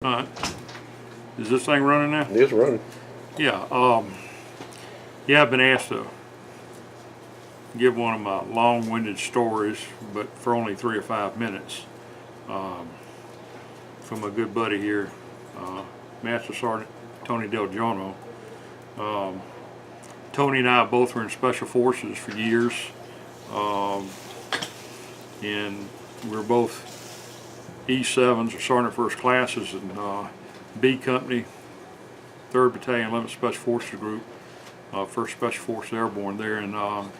Alright. Is this thing running now? It's running. Yeah, yeah, I've been asked to give one of my long-winded stories, but for only 3 or 5 minutes, from a good buddy here, Master Sergeant Tony Del Giorno. Tony and I both were in Special Forces for years, and we were both E7s or Sergeant First Classes in B Company, 3rd Battalion, 11th Special Forces Group, 1st Special Forces Airborne there in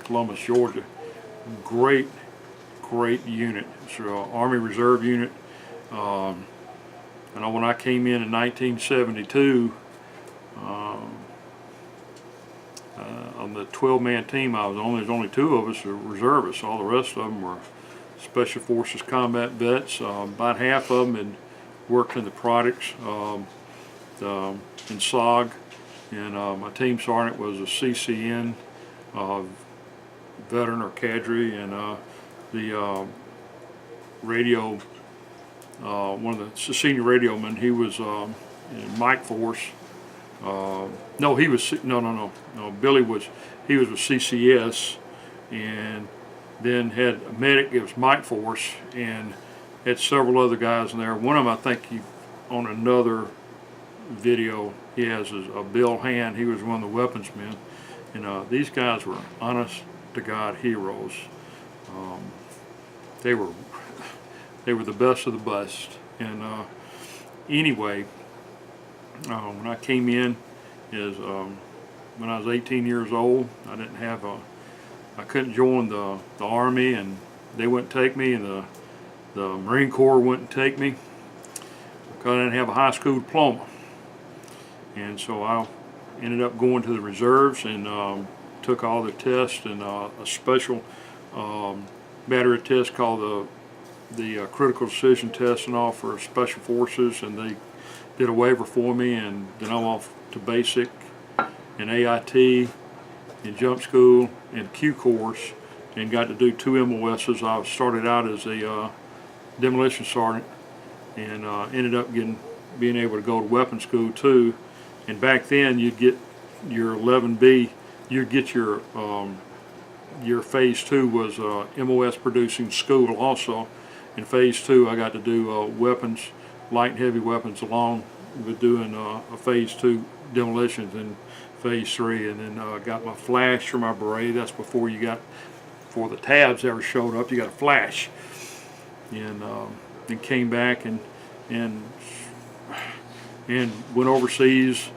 Columbus, Georgia. Great unit. It's an Army Reserve unit. I know when I came in 1972, on the 12-man team there's only 2 of us who were reservists. All the rest of them were Special Forces combat vets. About half of them had worked in the products in SOG, and my team sergeant was a CCN veteran or cadre, and the radio, one of the senior radiomen, he was in Mike Force. No, he was no. Billy he was with CCS, and then had a medic. It was Mike Force, and had several other guys in there. One of them, I think, on another video he has is a Bill Hand. He was one of the weapons men, and these guys were honest to God heroes. They were the best of the best. And anyway, when I came in, when I was 18 years old, I couldn't join the Army, and they wouldn't take me, and the Marine Corps wouldn't take me because I didn't have a high school diploma. And so I ended up going to the reserves and took all the tests, and a special battery test called the critical decision test and all for Special Forces, and they did a waiver for me, and then I'm off to basic and AIT and jump school and Q course, and got to do 2 MOSs. I started out as a demolition sergeant, and ended up being able to go to weapons school too. And back then you'd get your 11B, you'd get your phase 2 was MOS producing school also. In phase 2 I got to do weapons, light and heavy weapons, along with doing a phase 2 demolitions in phase 3, and then got my flash for my beret. That's before the tabs ever showed up. You got a flash, and then came back and went overseas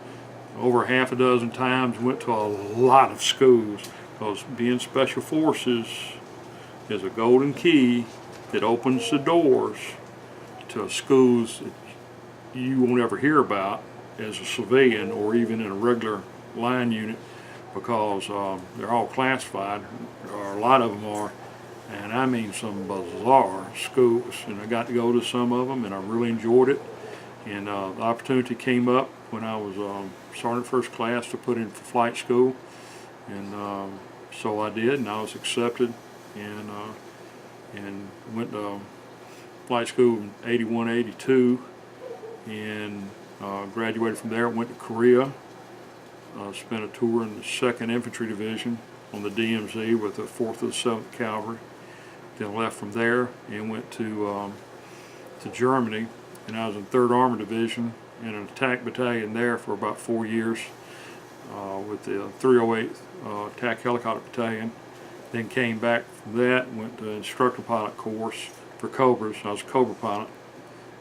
over half a dozen times. Went to a lot of schools, because being Special Forces is a golden key that opens the doors to schools that you won't ever hear about as a civilian or even in a regular line unit, because they're all classified, or a lot of them are, and I mean some bizarre schools. And I got to go to some of them, and I really enjoyed it. And the opportunity came up when I was Sergeant First Class to put in for flight school, and so I did, and I was accepted, and went to flight school in 81, 82, and graduated from there. Went to Korea, spent a tour in the 2nd Infantry Division on the DMZ with the 4th and 7th Cavalry. Then left from there and went to Germany, and I was in 3rd Armored Division in an attack battalion there for about 4 years, with the 308th Attack Helicopter Battalion. Then came back from that and went to instructor pilot course for Cobras. I was a Cobra pilot,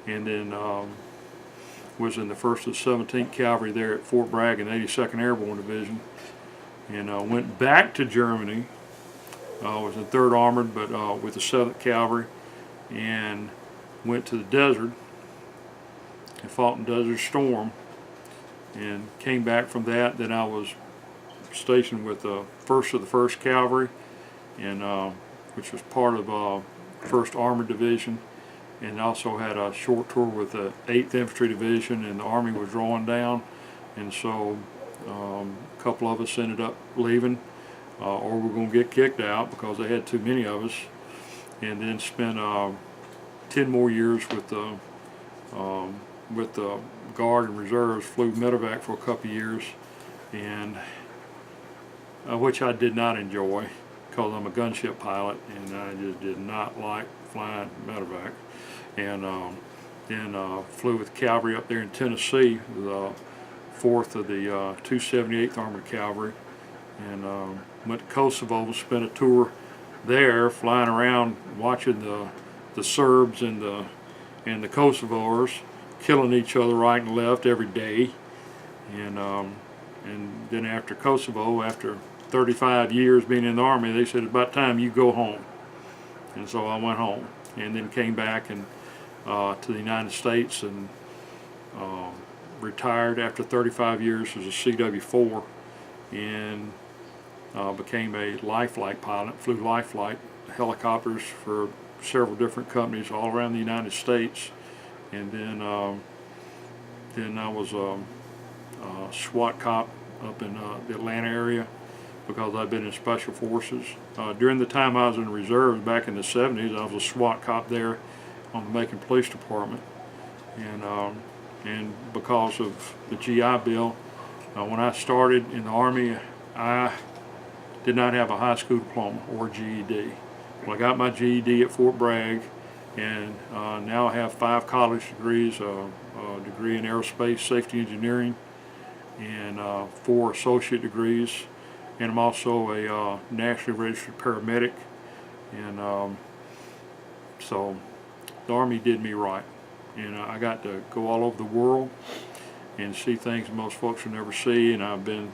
and then was in the 1st and 17th Cavalry there at Fort Bragg in 82nd Airborne Division, and went back to Germany. Was in 3rd Armored, but with the 7th Cavalry, and went to the desert and fought in Desert Storm, and came back from that. Then I was stationed with the 1st of the 1st Cavalry, and which was part of 1st Armored Division, and also had a short tour with the 8th Infantry Division, and the Army was drawing down, and so a couple of us ended up leaving, or we're going to get kicked out because they had too many of us, and then spent 10 more years with the with the Guard and Reserves, flew medevac for a couple of years, and which I did not enjoy because I'm a gunship pilot and I just did not like flying medevac. And then flew with cavalry up there in Tennessee, the 4th of the 278th Armored Cavalry, and went to Kosovo, spent a tour there, flying around watching the Serbs and the Kosovars killing each other right and left every day. And then after Kosovo, after 35 years being in the Army, they said, it's about time you go home. And so I went home, and then came back and to the United States, and retired after 35 years as a CW4, and became a life flight pilot, flew life flight helicopters for several different companies all around the United States. And then I was a SWAT cop up in the Atlanta area because I've been in Special Forces. During the time I was in the reserves back in the 70s, I was a SWAT cop there on the Macon Police Department. And because of the GI Bill, when I started in the Army, I did not have a high school diploma or GED. Well, I got my GED at Fort Bragg, and now I have 5 college degrees, a degree in aerospace safety engineering, and 4 associate degrees, and I'm also a nationally registered paramedic. And so the Army did me right, and I got to go all over the world and see things most folks will never see. And I've been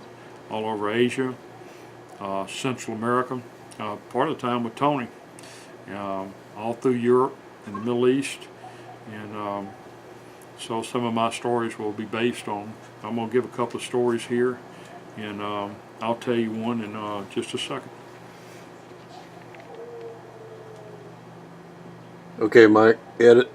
all over Asia, Central America, part of the time with Tony, all through Europe and the Middle East. And so some of my stories will be based on, I'm going to give a couple of stories here, and I'll tell you one in just a second. Okay, Mike, edit.